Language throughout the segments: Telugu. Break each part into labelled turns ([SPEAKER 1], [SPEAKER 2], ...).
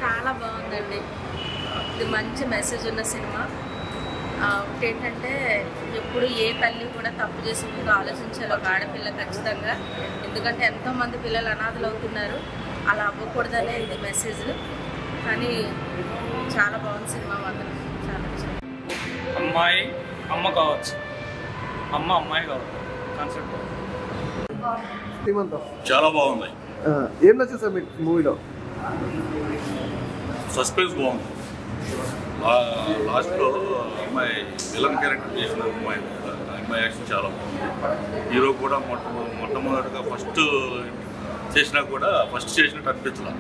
[SPEAKER 1] చాలా బాగుందండి. ఇది మంచి మెసేజ్ ఉన్న సినిమా. ఒకటేంటంటే ఎప్పుడు ఏ తల్లి కూడా తప్పు చేసి ముందు ఆలోచించాలి ఒక ఆడపిల్ల ఖచ్చితంగా. ఎందుకంటే ఎంతోమంది పిల్లలు అనాథలు అవుతున్నారు, అలా అవ్వకూడదనే ఇది మెసేజ్. కానీ చాలా బాగుంది సినిమా మాత్రం. చాలా
[SPEAKER 2] అమ్మాయి అమ్మ కావచ్చు, అమ్మ అమ్మాయి కావచ్చు కాన్సెప్ట్
[SPEAKER 3] చాలా బాగుంది.
[SPEAKER 4] ఏం నచ్చింది సార్ మీకు మూవీలో?
[SPEAKER 3] సస్పెన్స్ బాగుంది. లాస్ట్లో అమ్మాయి విలన్ క్యారెక్టర్ చేసిన అమ్మాయి యాక్షన్ చాలా బాగుంది. హీరో కూడా మొట్టమొదటిగా ఫస్ట్ చేసినట్టు అనిపించలా,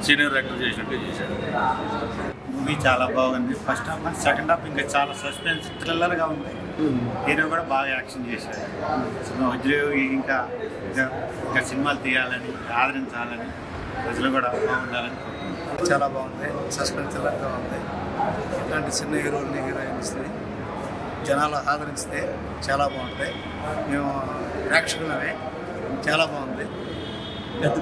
[SPEAKER 3] సీనియర్ యాక్టర్ చేసినట్టే చేశాడు.
[SPEAKER 5] మూవీ చాలా బాగుంది. ఫస్ట్ హాఫ్ సెకండ్ హాఫ్ ఇంకా చాలా సస్పెన్స్ థ్రిల్లర్గా ఉంది. హీరో కూడా బాగా యాక్షన్ చేశాడు. ఇంకా ఇంకా సినిమాలు తీయాలని, ఆదరించాలని, ప్రజలు కూడా బాగుండాలని.
[SPEAKER 6] చాలా బాగుంది, సస్పెన్స్ థ్రిల్లర్గా ఉంది. ఇట్లాంటి చిన్న హీరోల్ని హీరోయిన్స్ని జనాలు ఆదరిస్తే చాలా బాగుంటాయి. మేము ప్రేక్షకులమే, చాలా బాగుంది.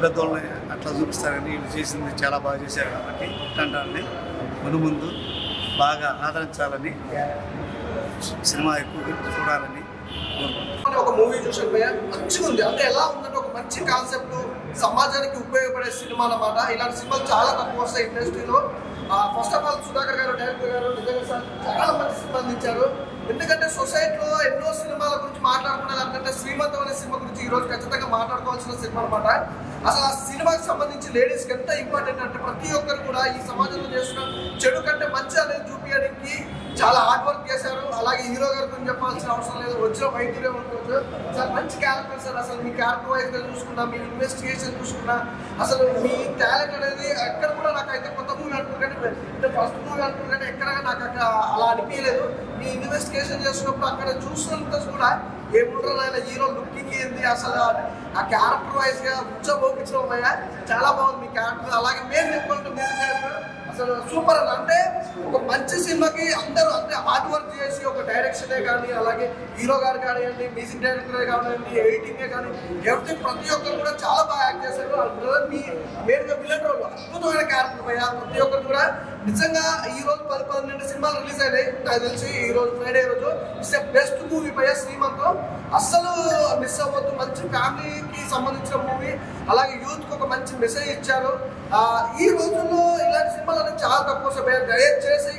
[SPEAKER 6] పెద్ద వాళ్ళని అట్లా చూపిస్తారని వీళ్ళు చేసింది చాలా బాగా చేశారు కాబట్టి ఇట్లాంటి ముందు బాగా ఆదరించాలని, సినిమా ఎక్కువ చూడాలని.
[SPEAKER 7] ఒక మూవీ చూసాను భయ్య, మంచిగా ఉంది. అంటే ఎలా ఉందంటే ఒక మంచి కాన్సెప్ట్, సమాజానికి ఉపయోగపడే సినిమా అన్నమాట. ఇలాంటి సినిమాలు చాలా తక్కువ వస్తాయి ఇండస్ట్రీలో. ఫస్ట్ ఆఫ్ ఆల్ సుధాకర్ గారు, డైరెక్టర్ గారు నిజంగా సార్ చాలా మంచి సినిమా అందించారు. ఎందుకంటే సొసైటీలో ఎన్నో సినిమాల గురించి మాట్లాడుకునే దానికంటే శ్రీమంతం అనే సినిమా గురించి ఈరోజు ఖచ్చితంగా మాట్లాడుకోవాల్సిన సినిమా అనమాట. అసలు ఆ సినిమాకి సంబంధించి లేడీస్కి ఎంత ఇంపార్టెంట్ అంటే ప్రతి ఒక్కరు కూడా ఈ సమాజంలో చేస్తున్న చెడు కంటే మంచి అనేది చూపించడానికి చాలా హార్డ్ వర్క్ చేశారు. అలాగే హీరో గారి గురించి చెప్పాల్సిన అవసరం లేదు, వచ్చిన వైద్యులే ఉంటుంది సార్. మంచి క్యారెక్టర్ సార్. అసలు మీ క్యారెక్టర్ వైజ్గా చూసుకున్నా, మీ ఇన్వెస్టిగేషన్ చూసుకున్నా, అసలు మీ టాలెంట్ అనేది ఎక్కడ కూడా నాకైతే కొత్త మూవీ అంటున్నారు కానీ, అంటే ఫస్ట్ మూవీ అంటున్నారు కానీ ఎక్కడ నాకు అక్కడ అలా అనిపించలేదు. మీ ఇన్వెస్టిగేషన్ చేసినప్పుడు అక్కడ చూసినంత కూడా ఏముంటారు ఆయన హీరో లుకింగ్ ఏంది, అసలు ఆ క్యారెక్టర్ వైజ్గా ఉచ్చబోపించడం అయ్యా చాలా బాగుంది మీ క్యారెక్టర్. అలాగే మేము చెప్పుకుంటే మీరు అసలు సూపర్ అని. అంటే ఒక మంచి సినిమాకి అందరూ అంటే హార్డ్ వర్క్ చేసి ఒక డైరెక్షనే కానీ, అలాగే హీరో గారు కానివ్వండి, మ్యూజిక్ డైరెక్టరే కానివ్వండి, ఎడిటింగే కానీ ఎవ్రీథింగ్ ప్రతి ఒక్కరు కూడా చాలా బాగా యాక్ట్ చేశారు. మీ మెయిన్గా విలన్ రోల్ అద్భుతమైన క్యారెక్టర్ పైన ప్రతి ఒక్కరు కూడా నిజంగా ఈ రోజు 10-12 సినిమాలు రిలీజ్ అయినాయి నాకు తెలిసి. ఈ రోజు ఫ్రైడే రోజు ఇట్స్ బెస్ట్ మూవీ పై శ్రీమంతం. అస్సలు మిస్ అవ్వద్దు. మంచి ఫ్యామిలీకి సంబంధించిన మూవీ, అలాగే యూత్కి ఒక మంచి మెసేజ్ ఇచ్చారు. ఈ రోజుల్లో ఇలాంటి సినిమాలు అనేది చాలా తక్కువ సమయం. దయచేసి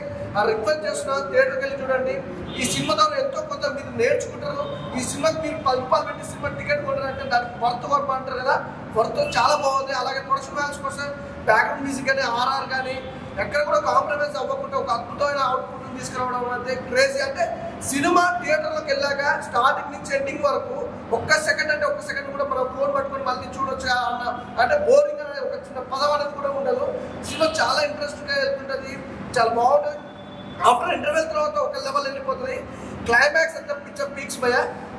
[SPEAKER 7] రిక్వెస్ట్ చేస్తున్నా, థియేటర్కి వెళ్ళి చూడండి. ఈ సినిమా ద్వారా ఎంతో కొంత మీరు నేర్చుకుంటారు. ఈ సినిమాకి మీరు 10 రూపాయలు పెట్టి సినిమా టికెట్ కొట్టారంటే దానికి వర్త్ వర్మ అంటారు కదా, వర్త్ చాలా బాగుంది. అలాగే ప్రొడక్షన్ వాల్యూస్ కోసం బ్యాక్గ్రౌండ్ మ్యూజిక్ కానీ, ఆర్ఆర్ కానీ ఎక్కడ కూడా కాంప్రమైజ్ అవ్వకుండా ఒక అద్భుతమైన అవుట్పుట్ తీసుకురావడం అంటే క్రేజీ. అంటే సినిమా థియేటర్లోకి వెళ్ళాక స్టార్టింగ్ నుంచి ఎండింగ్ వరకు ఒక్క సెకండ్ కూడా మనం ఫోన్ పట్టుకొని మళ్ళీ చూడొచ్చు అన్న, అంటే బోరింగ్ అనేది ఒక చిన్న పదం అనేది కూడా ఉండదు. సినిమా చాలా ఇంట్రెస్ట్గా వెళ్తుంటుంది, చాలా బాగుంటుంది. ఆఫ్టర్ ఇంటర్వెల్ తర్వాత ఒక లెవెల్ వెళ్ళిపోతుంది. క్లైమాక్స్ అంతా పిక్చర్ పీక్స్ భయ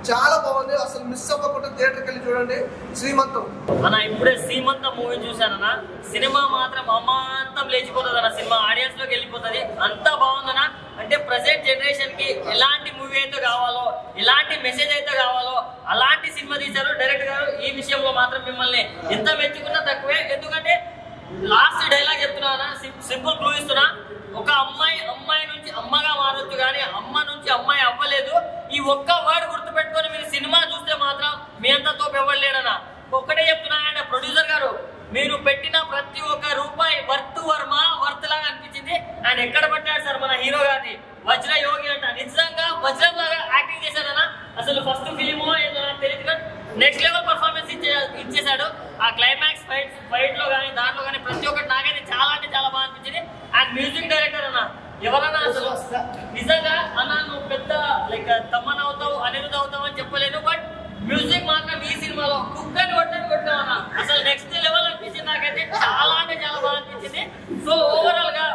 [SPEAKER 7] చాలా బాగుంది. అసలు మిస్ అవ్వకుండా థియేటర్కి వెళ్ళి చూడండి శ్రీమంతం
[SPEAKER 8] అన్న. ఇప్పుడే శ్రీమంతం మూవీ చూసానన్నా, సినిమా మాత్రం అమాంతం లేచిపోతుంది అన్న. సినిమా ఆడియన్స్ లోకి వెళ్ళిపోతుంది, అంతా బాగుందన్నా. అంటే ప్రజెంట్ జనరేషన్ కి ఎలాంటి మూవీ అయితే కావాలో, ఎలాంటి మెసేజ్ అయితే కావాలో అలాంటి సినిమా తీశారు డైరెక్టర్ గారు. ఈ విషయంలో మాత్రం మిమ్మల్ని ఎంత మెచ్చుకున్నా తక్కువే. ఎందుకంటే లాస్ట్ డైలాగ్ చెప్తున్నా, సింపుల్ క్లూ ఇస్తున్నా. ఒక అమ్మాయి నుంచి అమ్మగా మారొచ్చు కానీ అమ్మ నుంచి అమ్మాయి అవ్వలేదు. ఈ ఒక్క వర్డ్ గుర్తుపెట్టుకొని మీరు సినిమా చూస్తే మాత్రం మీ అంతా తోపు ఇవ్వలేడనా. ఒక్కటే చెప్తున్నా, ఆయన ప్రొడ్యూసర్ గారు మీరు పెట్టిన ప్రతి ఒక్క రూపాయి వర్త్ లాగా అనిపించింది. ఆయన ఎక్కడ పట్టాడు సార్ మన హీరో గారిని, వజ్ర యోగి అంట. నిజంగా వజ్రం లాగా యాక్టింగ్ చేశాడనా. అసలు ఫస్ట్ ఫిలిమో ఏదో తెలియదు కానీ నెక్స్ట్ లెవెల్ పర్ఫార్మెన్స్ ఇచ్చేసాడు. ఆ క్లైమాక్స్ ఫైట్ లో కానీ దాంట్లో కానీ ప్రతి ఒక్కటి నాకైతే చాలా అంటే చాలా బాగా అనిపించింది. అండ్ మ్యూజిక్ డైరెక్టర్ అన్న ఎవరన్నా అసలు నిజంగా అన్న నువ్వు పెద్ద లైక్ తమ్మన్ అవుతావు, అనిరుద్ అవుతావు అని చెప్పలేను, బట్ మ్యూజిక్ మాత్రం ఈ సినిమాలో కుక్కని కొట్టావు అన్న. అసలు నెక్స్ట్ లెవెల్ అనిపించింది నాకైతే, చాలా అంటే చాలా బాగా అనిపించింది. సో ఓవరాల్ గా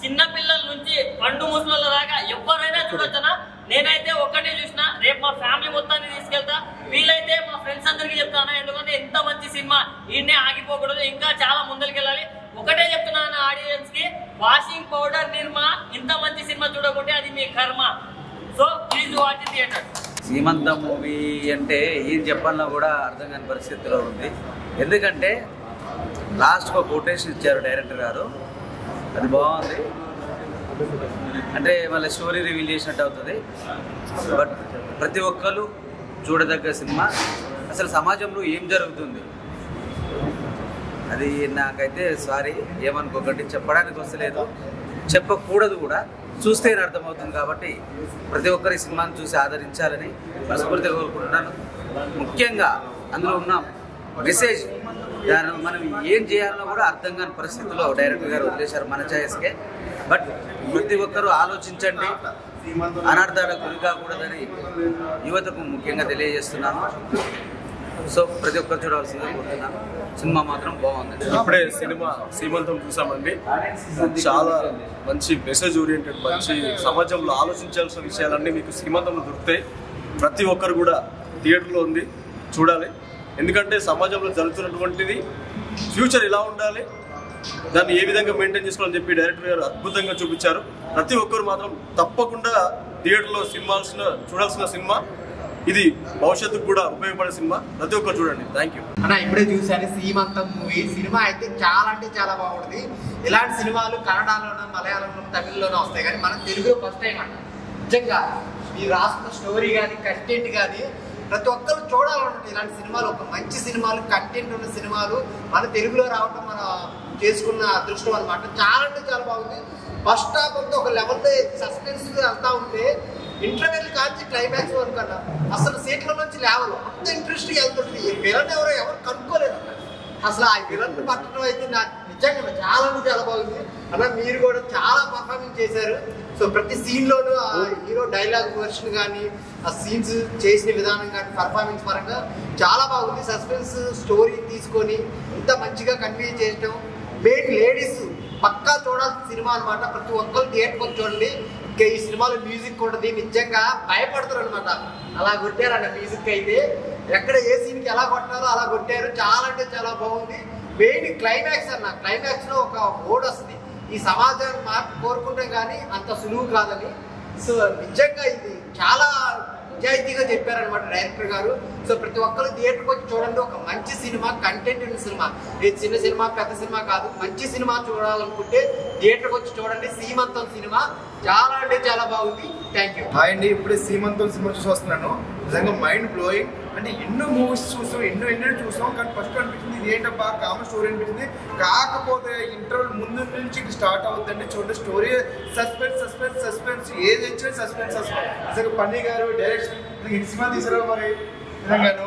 [SPEAKER 8] చిన్న పిల్లల నుంచి పండు ముసల దాకా ఎవరైనా చూడొచ్చనా. నేనైతే ఒక్కటే చూసిన, రేపు మా ఫ్యామిలీ మొత్తాన్ని తీసుకెళ్తా, వీలైతే మా ఫ్రెండ్స్ అందరికీ చెప్తాను. ఎందుకంటే ఎంత మంచి సినిమా, ఈయనే ఆగిపోకూడదు, ఇంకా చాలా ముందరికి వెళ్ళాలి. ఒకటే చెప్తున్నాను ఆడియన్స్ కి, వాషింగ్ పౌడర్ నిర్మా ఇంత మంచి సినిమా చూడకుంటే అది మీ కర్మ. So please watch theatre.
[SPEAKER 9] సీమంతం మూవీ అంటే ఏం చెప్పాలన్నా కూడా అర్థం కాని పరిస్థితిలో ఉంది. ఎందుకంటే లాస్ట్ ఒక కొటేషన్ ఇచ్చారు డైరెక్టర్ గారు, అది బాగుంది. అంటే మళ్ళీ స్టోరీ రివీల్ చేసినట్టు అవుతుంది. బట్ ప్రతి ఒక్కరు చూడదగ్గ సినిమా. అసలు సమాజంలో ఏం జరుగుతుంది అది నాకైతే సారీ ఏమనుకోకండి, చెప్పడానికి వస్తలేదు, చెప్పకూడదు కూడా, చూస్తే అర్థమవుతుంది. కాబట్టి ప్రతి ఒక్కరు ఈ సినిమాను చూసి ఆదరించాలని మనస్ఫూర్తిగా కోరుకుంటున్నాను. ముఖ్యంగా అందులో ఉన్న మెసేజ్, దాని మనం ఏం చేయాలో కూడా అర్థం కాని పరిస్థితుల్లో డైరెక్టర్ గారు వదిలేశారు మన ఛాయిస్కే. బట్ ప్రతి ఒక్కరూ ఆలోచించండి, అనర్థాలకు గురి కాకూడదని యువతకు ముఖ్యంగా తెలియజేస్తున్నాను. సో ప్రతి ఒక్కరు చూడవలసిందిగా కోరుతున్నాను. సినిమా మాత్రం బాగుంది.
[SPEAKER 10] ఇప్పుడే సినిమా సీమంతం చూసామండి. చాలా మంచి మెసేజ్ ఓరియంటెడ్, మంచి సమాజంలో ఆలోచించాల్సిన విషయాలన్నీ మీకు సీమంతంలో దొరుకుతాయి. ప్రతి ఒక్కరు కూడా థియేటర్లో ఉంది, చూడాలి. ఎందుకంటే సమాజంలో జరుగుతున్నటువంటిది ఫ్యూచర్ ఎలా ఉండాలి, దాన్ని ఏ విధంగా మెయింటైన్ చేసుకోవాలని చెప్పి డైరెక్టర్ గారు అద్భుతంగా చూపించారు. ప్రతి ఒక్కరు మాత్రం తప్పకుండా థియేటర్లో చూడాల్సిన సినిమా ఇది. భవిష్యత్తుకు కూడా ఉపయోగపడే సినిమా, ప్రతి ఒక్కరు చూడండి. థ్యాంక్ యూ
[SPEAKER 11] అన్న. ఇప్పుడే చూసాను సీమంతం మూవీ. సినిమా అయితే చాలా అంటే చాలా బాగుంటుంది. ఇలాంటి సినిమాలు కన్నడలోనూ మలయాళంలోనూ తమిళ్లోనూ వస్తాయి, కానీ మన తెలుగులో ఫస్ట్ టైం అన్న. నిజంగా మీరు రాసుకున్న స్టోరీ కానీ కంటెంట్ కానీ ప్రతి ఒక్కరు చూడాలన్నట్టు ఇలాంటి సినిమాలు, ఒక మంచి సినిమాలు, కంటెంట్ ఉన్న సినిమాలు మన తెలుగులో రావడం మన చేసుకున్న అదృష్టం అనమాట. చాలా అంటే చాలా బాగుంది. ఫస్ట్ హాఫ్ అంతా ఒక లెవెల్లో సస్పెన్స్ అంతా ఉంటే ఇంటర్వెల్ కాల్చి క్లైమాక్స్ వరకన్నా అసలు సీట్ల నుంచి లేవలు అంత ఇంట్రెస్ట్గా వెళ్తుంటుంది. ఈ విలన్ ఎవరు కనుక్కోలేదు అసలు. ఆ విలన్ పట్టడం అయితే నాకు నిజంగా చాలా చాలా బాగుంది అన్న. మీరు కూడా చాలా పర్ఫార్మెన్స్ చేశారు. సో ప్రతి సీన్లోనూ ఆ హీరో డైలాగ్ వర్షన్ కానీ, ఆ సీన్స్ చేసిన విధానం కానీ పర్ఫార్మెన్స్ పరంగా చాలా బాగుంది. సస్పెన్స్ స్టోరీ తీసుకొని ఇంత మంచిగా కన్వే చేయడం, మెయిన్ లేడీస్ పక్కా చూడాల్సిన సినిమా అనమాట. ప్రతి ఒక్కరు థియేటర్కి వచ్చి చూడండి. ఇంకా ఈ సినిమాలో మ్యూజిక్ కూడా నిజంగా భయపడతారు అనమాట. అలా కొట్టారన్న మ్యూజిక్ అయితే, ఎక్కడ ఏ సీన్కి ఎలా కొట్టారో అలా కొట్టారు. చాలా అంటే చాలా బాగుంది. మెయిన్ క్లైమాక్స్ అన్న, క్లైమాక్స్ లో ఒక ఓడ్ వస్తుంది, ఈ సమాజాన్ని మార్పు కోరుకుంటాం కానీ అంత సులువు కాదని. సో నిజంగా ఇది చాలా నిజాయితీగా చెప్పారనమాట డైరెక్టర్ గారు. సో ప్రతి ఒక్కరు థియేటర్కి వచ్చి చూడండి. ఒక మంచి సినిమా, కంటెంట్ ఉన్న సినిమా, ఇది చిన్న సినిమా పెద్ద సినిమా కాదు, మంచి సినిమా చూడాలనుకుంటే థియేటర్కి వచ్చి చూడండి. సీమంతం సినిమా చాలా అంటే చాలా బాగుంది. Thank you.
[SPEAKER 12] హాయ్ అండి, ఇప్పుడే సీమంతం సినిమా చూసి వస్తున్నాను. నిజంగా మైండ్ బ్లోయింగ్. అంటే ఎన్నో మూవీస్ చూసాం, ఎన్నో చూసాం, కానీ ఫస్ట్ అనిపించింది ఇది ఏంటబ్బా కామన్ స్టోరీ అనిపించింది. కాకపోతే ఇంటర్వెల్ ముందు నుంచి స్టార్ట్ అవుతుందండి. చూడండి స్టోరీ సస్పెన్స్ ఏది ఇచ్చినా సస్పెన్స్. నిజంగా పన్నీ గారు డైరెక్షన్ ఈ సినిమా తీసారో మరి నిజంగాను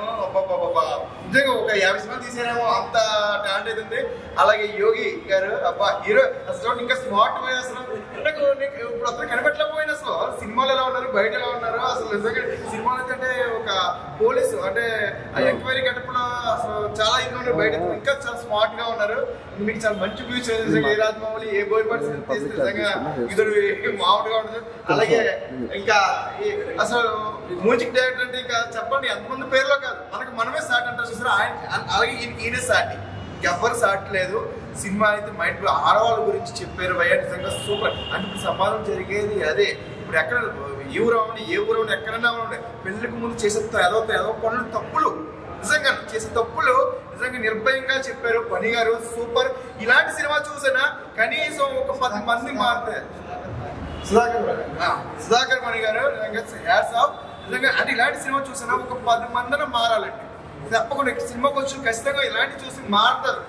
[SPEAKER 12] నిజంగా ఒక 50 సినిమాలు తీసారేమో, అంత టాలెంట్ అయితే ఉంది. అలాగే యోగి గారు అబ్బా హీరో అసలు ఇంకా స్మార్ట్ పోయి అసలు ఇప్పుడు అతను కనిపెట్టలేకపోయినా అసలు సినిమాలు ఎలా ఉన్నారు, బయట ఎలా ఉన్నారు అసలు. నిజంగా సినిమాలు అయితే ఒక పోలీసు అంటే ఎంక్వైరీ గడపలో అసలు చాలా ఇది ఉన్నారు, బయట ఇంకా చాలా స్మార్ట్ గా ఉన్నారు. మీకు చాలా మంచి ఫ్యూచర్. ఏ రాజమౌళి ఏ బోయ్ పర్సన్ తీస్తే నిజంగా ఇద్దరు మామూలుగా ఉండదు. అలాగే ఇంకా అసలు మ్యూజిక్ డైరెక్టర్ అంటే ఇంకా చెప్పండి ఎంతమంది పేర్లో కాదు, మనమే సాటి అంటారు చూసారు. అలాగే ఈయన సాటి, ఎవరు సాటి లేదు. సినిమా అయితే మైండ్ ఆడవాళ్ళ గురించి చెప్పారు భయ్య, నిజంగా సూపర్. అంటే ఇప్పుడు సమాజం జరిగేది అదే. ఇప్పుడు ఎక్కడ ఏ ఊరు అవ్వండి, ఏ ఊరు అవ్వండి, ఎక్కడన్నా అవ్వండి, పెళ్లికి ముందు చేసే ఏదో పనులు తప్పులు, నిజంగా చేసే తప్పులు నిజంగా నిర్భయంగా చెప్పారు పని గారు. సూపర్. ఇలాంటి సినిమా చూసినా కనీసం ఒక 10 మంది మారుతారు. సుధాకర్ మణి గారు హ్యాట్స్ ఆఫ్. నిజంగా అంటే ఇలాంటి సినిమా చూసినా ఒక 10 మందిని మారాలండి తప్పకుండా. సినిమాకి వచ్చి ఖచ్చితంగా ఇలాంటి చూసి మారుతారు.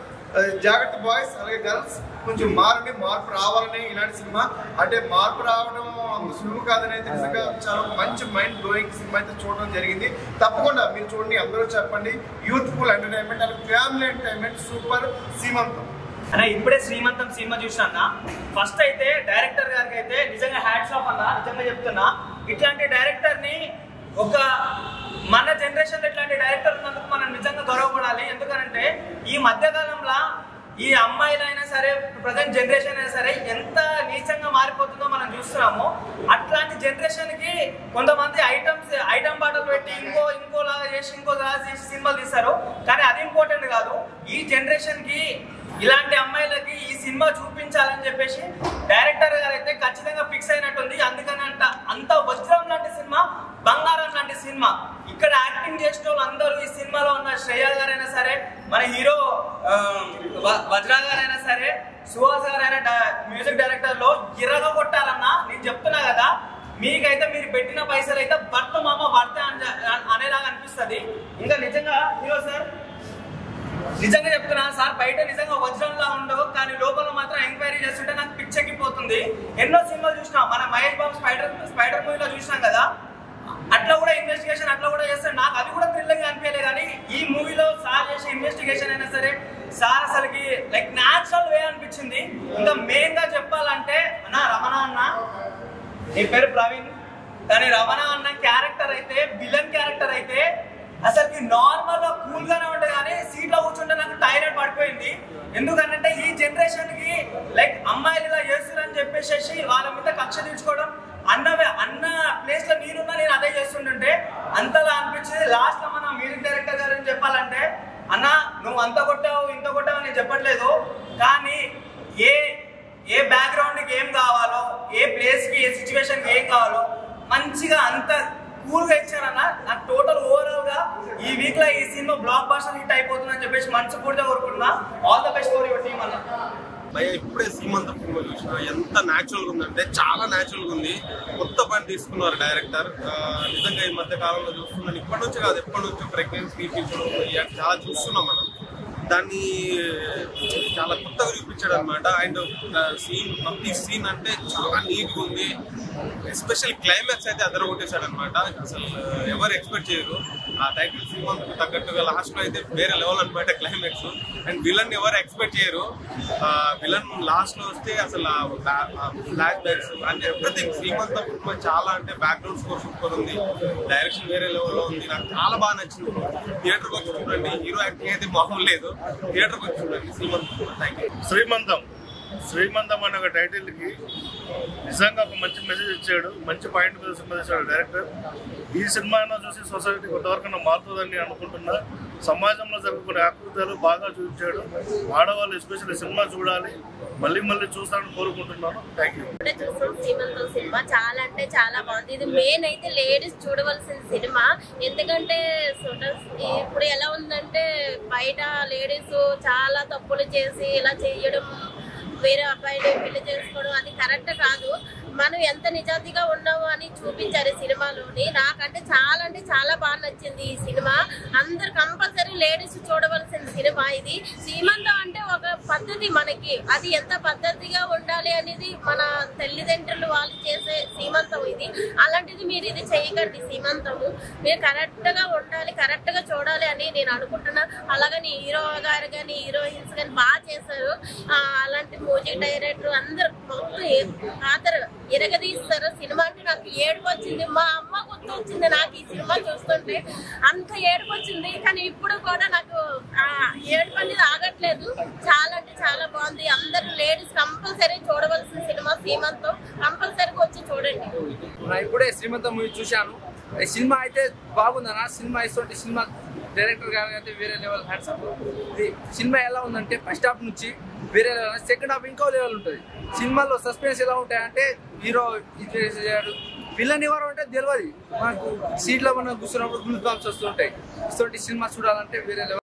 [SPEAKER 12] జాగ్రత్త బాయ్స్ అలాగే గర్ల్స్, కొంచెం మారండి, మార్పు రావాలని. ఇలాంటి సినిమా అంటే మార్పు రావడం అంత సులువు కాదని అయితే నిజంగా చాలా మంచి మైండ్ బ్లోయింగ్ సినిమా అయితే చూడడం జరిగింది. తప్పకుండా మీరు చూడండి, అందరూ చెప్పండి. యూత్ఫుల్ ఎంటర్టైన్మెంట్ అలాగే ఫ్యామిలీ ఎంటర్టైన్మెంట్. సూపర్. సీమంతం
[SPEAKER 8] అన్న. ఇప్పుడే శ్రీమంతం సినిమా చూసినా ఫస్ట్ అయితే డైరెక్టర్ గారికి అయితే నిజంగా హ్యాట్స్ ఆఫ్ అన్న. నిజంగా చెప్తున్నా, ఇట్లాంటి డైరెక్టర్ ని ఒక మన జనరేషన్ లో ఇట్లాంటి డైరెక్టర్ ఉన్నందుకు మనం నిజంగా గౌరవపడాలి. ఎందుకంటే ఈ మధ్యకాలంలో ఈ అమ్మాయిలైనా సరే, ప్రజెంట్ జనరేషన్ అయినా సరే ఎంత నీచంగా మారిపోతుందో మనం చూస్తున్నాము. అట్లాంటి జనరేషన్ కి కొంతమంది ఐటమ్ పాటలు పెట్టి ఇంకోలాగా చేసి సినిమాలు తీస్తారు. కానీ అది ఇంపార్టెంట్ కాదు.
[SPEAKER 13] ఈ జనరేషన్ కి ఇలాంటి అమ్మాయిలకి ఈ సినిమా చూపించాలని చెప్పేసి డైరెక్టర్ గారు అయితే ఖచ్చితంగా ఫిక్స్ అయినట్టుంది. అందుకని అంత వజ్రం లాంటి సినిమా, బంగారం లాంటి సినిమా. ఇక్కడ యాక్టింగ్ చేసిన వాళ్ళు అందరూ ఈ సినిమాలో ఉన్న శ్రేయ గారైనా సరే, మన హీరో వజ్రా గారైనా సరే, సుహాస్ గారైనా మ్యూజిక్ డైరెక్టర్ లో ఇరగ కొట్టారన్నా. నేను చెప్తున్నా కదా, మీకైతే మీరు పెట్టిన పైసలు అయితే భర్త మామ భర్త అనేలాగా అనిపిస్తుంది. ఇంకా నిజంగా హీరో సార్ నిజంగా చెప్తున్నా సార్, బయట నిజంగా వజ్రంలా ఉండవు, కానీ లోపల మాత్రం ఎంక్వైరీ చేస్తుంటే నాకు పిచ్చెక్కిపోతుంది. ఎన్నో సినిమాలు చూసినా, మన మహేష్ బాబు స్పైడర్ మూవీలో చూసినాం కదా, అట్లా కూడా ఇన్వెస్టిగేషన్ అట్లా కూడా చేస్తాడు. నాకు అది కూడా థ్రిల్లింగ్ అనిపించలేదు. కానీ ఈ మూవీలో సార్ చేసే ఇన్వెస్టిగేషన్ అయినా సరే సార్ అసలుకి లైక్ న్యాచురల్ వే అనిపించింది. ఇంకా మెయిన్ గా చెప్పాలంటే రమణ అన్న, నీ పేరు ప్రవీణ్, కానీ రమణ అన్న క్యారెక్టర్ అయితే, విలన్ క్యారెక్టర్ అయితే అసలుకి నార్మల్ గా కూల్ గానే ఉంటే కానీ సీట్ లో కూర్చుంటే నాకు టైరాయిడ్ పడిపోయింది. ఎందుకంటే ఈ జనరేషన్ కి లైక్ అమ్మాయిలు ఇలా చేస్తున్నారని చెప్పేసి వాళ్ళ మీద కక్ష తీర్చుకోవడం, అన్న ప్లేస్ లో నేనున్నా నేను అదే చేస్తుంటే అంతలా అనిపించింది. లాస్ట్ లో మన మ్యూజిక్ డైరెక్టర్ గారు చెప్పాలంటే, అన్న నువ్వు అంత కొట్టావు ఇంత కొట్టావు అని చెప్పట్లేదు, కానీ ఏ బ్యాక్గ్రౌండ్ కి ఏం కావాలో, ఏ ప్లేస్ కి ఏ సిచ్యువేషన్ కి ఏం కావాలో మంచిగా అంత కూల్ గా ఇచ్చారన్న. నాకు టోటల్ ఓవరాల్ గా ఈ వీక్ లో ఈ సినిమా బ్లాక్ బస్టర్ హిట్ అయిపోతుందని చెప్పేసి మనస్ఫూర్తిగా కోరుకుంటున్నా. All the best for your team అన్న.
[SPEAKER 10] భయ ఇప్పుడే సీమంతం సినిమా చూసిన ఎంత న్యాచురల్ గా ఉందంటే చాలా న్యాచురల్ గా ఉంది. కొత్త పని తీసుకున్నారు డైరెక్టర్. నిజంగా ఈ మధ్య కాలంలో చూస్తున్నాను, ఇప్పటి నుంచి కాదు ఎప్పటి నుంచో ప్రెగ్నెన్సీ తీపించడం చాలా చూస్తున్నాం మనం. దాన్ని చాలా కొత్తగా చూపించాడు అనమాట. అండ్ ప్రతి సీన్ అంటే చాలా నీట్గా ఉంది. ఎస్పెషల్ క్లైమాక్స్ అయితే అదర కొట్టేశాడు అనమాట. అసలు ఎవరు ఎక్స్పెక్ట్ చేయరు. ఆ టైటిల్ సినిమాకి తగ్గట్టుగా లాస్ట్ లో అయితే వేరే లెవెల్ అనమాట క్లైమాక్స్. అండ్ విలన్ ఎవరు ఎక్స్పెక్ట్ చేయరు. విలన్ లాస్ట్ లో వస్తే అసలు ఫ్లాష్ బ్యాక్స్ అంటే ఎవ్రీథింగ్ శ్రీమంతం సినిమా చాలా అంటే బ్యాక్గ్రౌండ్ స్కోర్ సూపర్ ఉంది, డైరెక్షన్ వేరే లెవెల్లో ఉంది. నాకు చాలా బాగా నచ్చింది. థియేటర్కి వచ్చి చూడండి. హీరో యాక్టింగ్ అయితే మామూలు లేదు. థియేటర్కి వచ్చి చూడండి శ్రీమంతం.
[SPEAKER 14] శ్రీమంతం అనే ఒక టైటిల్కి నిజంగా ఒక మంచి మెసేజ్ ఇచ్చాడు, మంచి పాయింట్ మీద సినిమా ఇచ్చాడు డైరెక్టర్. ఈ సినిమాను చూసి సొసైటీ కొంతవరకు మారుతుందని అనుకుంటున్నా. సమాజంలో జరుగుతున్న ఆకృతాలు బాగా చూపించాడు. ఆడవాళ్ళు ఎస్పెషల్లీ సినిమా చూడాలి, మళ్ళీ మళ్ళీ చూస్తానని కోరుకుంటున్నాను. Thank you.
[SPEAKER 15] చూసాం శ్రీమంతం సినిమా, చాలా అంటే చాలా బాగుంది. ఇది మెయిన్ అయితే లేడీస్ చూడవలసిన సినిమా. ఎందుకంటే ఇప్పుడు ఎలా ఉందంటే బయట లేడీస్ చాలా తప్పులు చేసి ఇలా చేయడం, వేరే అబ్బాయిని పెళ్లి చేసుకోవడం, అది కరెక్ట్ కాదు. మనం ఎంత నిజాయితీగా ఉన్నాము అని చూపించారు ఈ సినిమాలోని. నాకంటే చాలా బాగా నచ్చింది ఈ సినిమా. అందరు కంపల్సరీ లేడీస్ చూడవలసిన సినిమా ఇది. సీమంతం అంటే ఒక పద్ధతి మనకి, అది ఎంత పద్ధతిగా ఉండాలి అనేది మన తల్లిదండ్రులు వాళ్ళు చేసే సీమంతం ఇది. అలాంటిది మీరు ఇది చేయకండి. సీమంతము మీరు కరెక్ట్ గా ఉండాలి, కరెక్ట్ గా చూడాలి అని నేను అనుకుంటున్నా. అలాగని హీరో గారు కానీ హీరోయిన్స్ కానీ బాగా చేశారు. అలాంటి మ్యూజిక్ డైరెక్టర్ అందరు మొత్తం ఎరగదీస్తారు. సినిమా అంటే నాకు ఏడుపు వచ్చింది. మా అమ్మ గుర్తు వచ్చింది నాకు ఈ సినిమా చూస్తుంటే. అంత ఏడుపు వచ్చింది. కానీ ఇప్పుడు కూడా నాకు ఏడుపు అనేది ఆగట్లేదు. చాలా అంటే చాలా బాగుంది. అందరు లేడీస్ కంపల్సరీ చూడవలసిన సినిమా సీమంతం. కంపల్సరీగా వచ్చి చూడండి.
[SPEAKER 16] ఇప్పుడే శ్రీమంతం మూవీ చూశాను. ఈ సినిమా అయితే బాగుందన్న. సినిమా ఇస్తుంటే సినిమా డైరెక్టర్ గారు అయితే వేరే లెవెల్ హ్యాండ్సప్. ఇది సినిమా ఎలా ఉందంటే ఫస్ట్ హాఫ్ నుంచి వేరే లెవెల్, సెకండ్ హాఫ్ ఇంకో లెవెల్ ఉంటుంది. సినిమాలో సస్పెన్స్ ఎలా ఉంటాయంటే హీరో ఇది విలన్ ఎవరు అంటే తెలియదు మనకు. సీట్లో మనం కూర్చున్నప్పుడు గూస్ బంప్స్ వస్తుంటాయి. ఇటువంటి సినిమా చూడాలంటే వేరే లెవెల్.